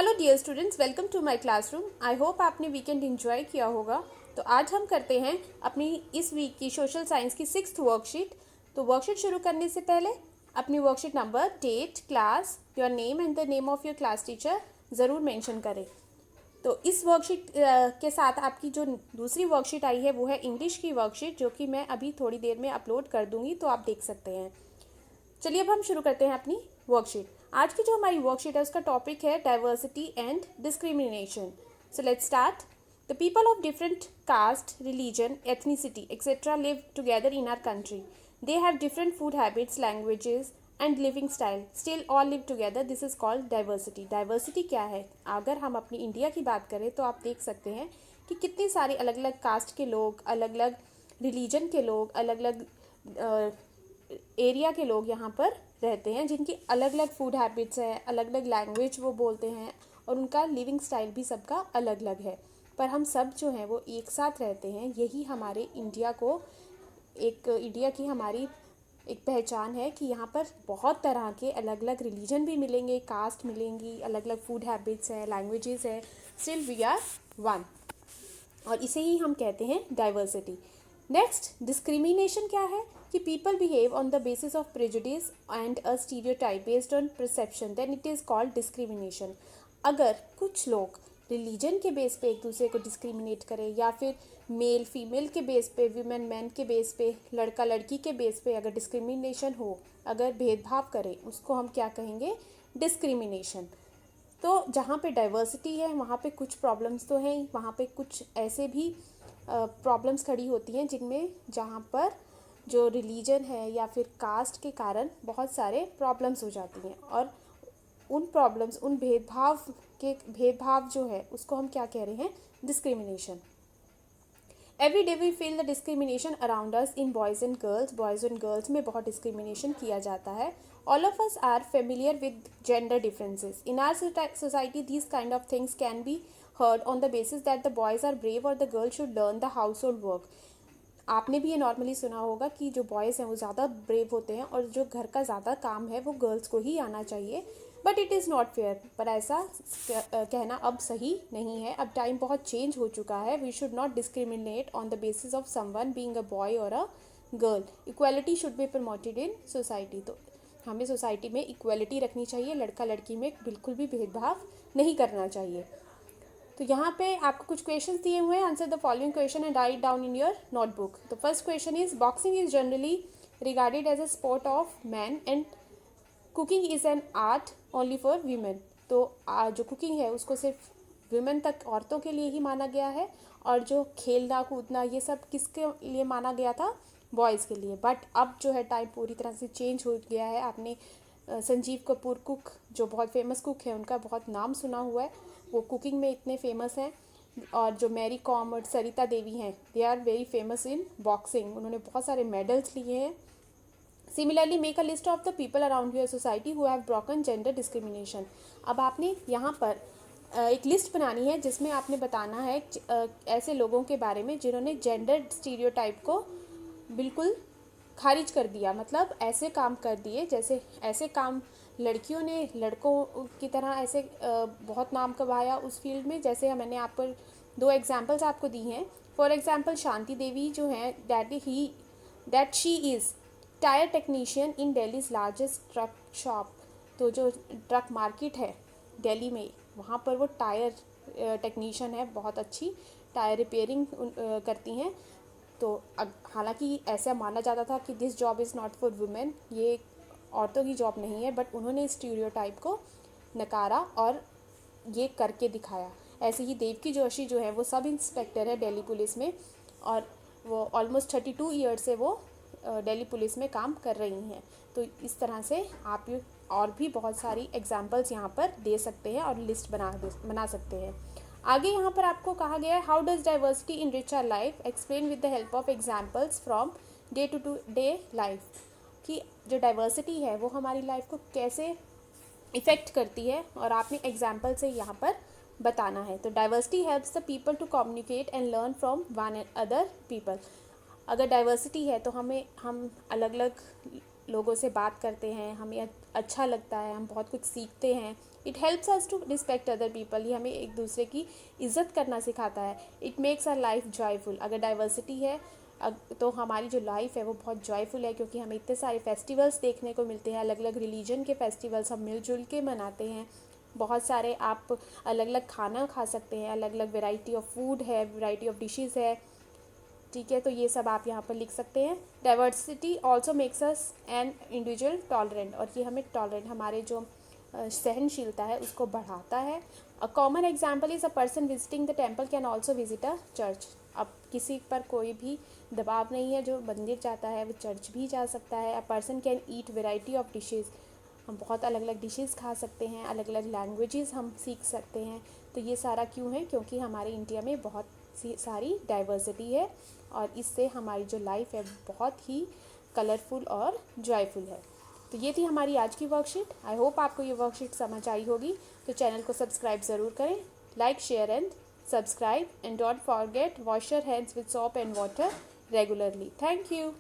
Hello dear students, welcome to my classroom. I hope आपने weekend enjoy किया होगा। तो आज हम करते हैं अपनी इस वीक की सोशल साइंस की 6th वर्कशीट। तो वर्कशीट शुरू करने से पहले अपनी worksheet number, date, class, your name and the name of your class teacher ज़रूर मेंशन करें। तो इस वर्कशीट के साथ आपकी जो दूसरी वर्कशीट आई है वो है इंग्लिश की वर्कशीट, जो कि मैं अभी थोड़ी देर में अपलोड कर दूँगी, तो आप देख सकते हैं। चलिए अब हम शुरू करते हैं अपनी वर्कशीट। आज की जो हमारी वर्कशीट है उसका टॉपिक है diversity and discrimination. So let's start. The people of different caste, religion, ethnicity etcetera live together in our country. They have different food habits, languages and living style. Still all live together. This is called diversity. Diversity क्या है? अगर हम अपनी India की बात करें तो आप देख सकते हैं कि कितनी सारी अलग अलग कास्ट के लोग, अलग अलग रिलीजन के लोग, अलग अलग एरिया के लोग यहाँ पर रहते हैं, जिनकी अलग अलग फूड हैबिट्स हैं, अलग अलग लैंग्वेज वो बोलते हैं और उनका लिविंग स्टाइल भी सबका अलग अलग है। पर हम सब जो हैं वो एक साथ रहते हैं। यही हमारे इंडिया की हमारी एक पहचान है कि यहाँ पर बहुत तरह के अलग अलग रिलीजन भी मिलेंगे, कास्ट मिलेंगी, अलग अलग फूड हैबिट्स हैं, लैंग्वेजेस हैं, स्टिल वी आर वन। और इसे ही हम कहते हैं डाइवर्सिटी। नेक्स्ट, डिस्क्रिमिनेशन क्या है? कि people behave on the basis of prejudice and a stereotype based on perception, then it is called discrimination. अगर कुछ लोग रिलीजन के बेस पे एक दूसरे को डिस्क्रिमिनेट करें, या फिर मेल फीमेल के बेस पे, वीमेन मैन के बेस पे, लड़का लड़की के बेस पे अगर डिस्क्रिमिनेशन हो, अगर भेदभाव करें, उसको हम क्या कहेंगे? डिस्क्रिमिनेशन। तो जहाँ पे डाइवर्सिटी है वहाँ पे कुछ प्रॉब्लम्स तो हैं, वहाँ पे कुछ ऐसे भी प्रॉब्लम्स खड़ी होती हैं जिनमें जहाँ पर जो रिलीजन है या फिर कास्ट के कारण बहुत सारे प्रॉब्लम्स हो जाती हैं, और उन प्रॉब्लम्स, उन भेदभाव जो है उसको हम क्या कह रहे हैं? Discrimination. Every day we feel the discrimination around us in boys and girls. Boys and girls में बहुत डिस्क्रिमिनेशन किया जाता है। All of us are familiar with gender differences in our society. These kind of things can be heard on the basis that the boys are brave or the girls should learn the household work. आपने भी ये normally सुना होगा कि जो boys हैं वो ज़्यादा ब्रेव होते हैं और जो घर का ज़्यादा काम है वो गर्ल्स को ही आना चाहिए, but it is not fair. पर ऐसा कहना अब सही नहीं है। अब टाइम बहुत चेंज हो चुका है। We should not discriminate on the basis of someone being a boy और a girl. Equality should be promoted in society. तो हमें सोसाइटी में इक्वालिटी रखनी चाहिए, लड़का लड़की में बिल्कुल भी भेदभाव नहीं करना चाहिए। तो यहाँ पे आपको कुछ क्वेश्चंस दिए हुए हैं। Answer the following question and write down in your notebook. तो first question is, boxing is generally regarded as a sport of man and cooking is an art only for women. तो जो cooking है उसको सिर्फ women तक, औरतों के लिए ही माना गया है, और जो खेलना कूदना ये सब किसके लिए माना गया था? बॉयज़ के लिए. बट अब जो है टाइम पूरी तरह से चेंज हो गया है. आपने संजीव कपूर कुक, जो बहुत फेमस कुक है, उनका बहुत नाम सुना हुआ है, वो कुकिंग में इतने फेमस हैं. और जो मैरी कॉम और सरिता देवी हैं, they are very famous in boxing. उन्होंने बहुत सारे मेडल्स लिए हैं. Similarly, make a list of the people around your society who have broken gender discrimination. अब आपने यहाँ पर एक लिस्ट बनानी है जिसमें आपने बताना है ऐसे लोगों के बारे में जिन्होंने जेंडर स्टीरियोटाइप को बिल्कुल खारिज कर दिया. मतलब ऐसे काम कर दिए, जैसे ऐसे काम लड़कियों ने लड़कों की तरह ऐसे बहुत नाम कमाया उस फील्ड में. जैसे मैंने आप पर 2 एग्जांपल्स आपको दी हैं. फॉर एग्जांपल, शांति देवी जो हैं, that she is tyre technician in Delhi's largest truck shop. तो जो ट्रक मार्केट है दिल्ली में, वहाँ पर वो टायर टेक्नीशियन है, बहुत अच्छी टायर रिपेयरिंग करती हैं. तो हालांकि ऐसा माना जाता था कि this job is not for women, ये औरतों की जॉब नहीं है, बट उन्होंने स्टीरियोटाइप को नकारा और ये करके दिखाया. ऐसे ही देवकी जोशी जो है वो सब इंस्पेक्टर है दिल्ली पुलिस में, और वो ऑलमोस्ट 32 ईयर से वो दिल्ली पुलिस में काम कर रही हैं. तो इस तरह से आप और भी बहुत सारी एग्जांपल्स यहाँ पर दे सकते हैं और लिस्ट बना सकते हैं. आगे यहाँ पर आपको कहा गया है, how does diversity enrich our life, explain with the help of examples from day to day life. कि जो डाइवर्सिटी है वो हमारी लाइफ को कैसे इफ़ेक्ट करती है, और आपने एग्जांपल से यहाँ पर बताना है. तो diversity helps the people to communicate and learn from one other people. अगर डाइवर्सिटी है तो हम अलग अलग लोगों से बात करते हैं, हमें अच्छा लगता है, हम बहुत कुछ सीखते हैं। It helps us to respect other people, ये हमें एक दूसरे की इज़्ज़त करना सिखाता है। It makes our life joyful. अगर डाइवर्सिटी है तो हमारी जो लाइफ है वो बहुत जॉयफुल है, क्योंकि हमें इतने सारे फेस्टिवल्स देखने को मिलते हैं। अलग अलग रिलीजन के फेस्टिवल्स हम मिलजुल के मनाते हैं। बहुत सारे आप अलग अलग खाना खा सकते हैं, अलग अलग वैरायटी ऑफ फूड है, वैरायटी ऑफ डिशेस है। ठीक है, तो ये सब आप यहाँ पर लिख सकते हैं। Diversity also makes us an individual tolerant, और ये हमें टॉलरेंट, हमारे जो सहनशीलता है उसको बढ़ाता है। A common example is a person visiting the temple can also visit a church. अब किसी पर कोई भी दबाव नहीं है, जो मंदिर जाता है वो चर्च भी जा सकता है। A person can eat variety of dishes, हम बहुत अलग अलग डिशेज़ खा सकते हैं, अलग अलग लैंग्वेजेस हम सीख सकते हैं। तो ये सारा क्यों है? क्योंकि हमारे इंडिया में बहुत सी सारी डाइवर्सिटी है, और इससे हमारी जो लाइफ है बहुत ही कलरफुल और जॉयफुल है। तो ये थी हमारी आज की वर्कशीट। आई होप आपको ये वर्कशीट समझ आई होगी। तो चैनल को सब्सक्राइब ज़रूर करें, like share and subscribe, and don't forget wash your hands with soap and water regularly. Thank you.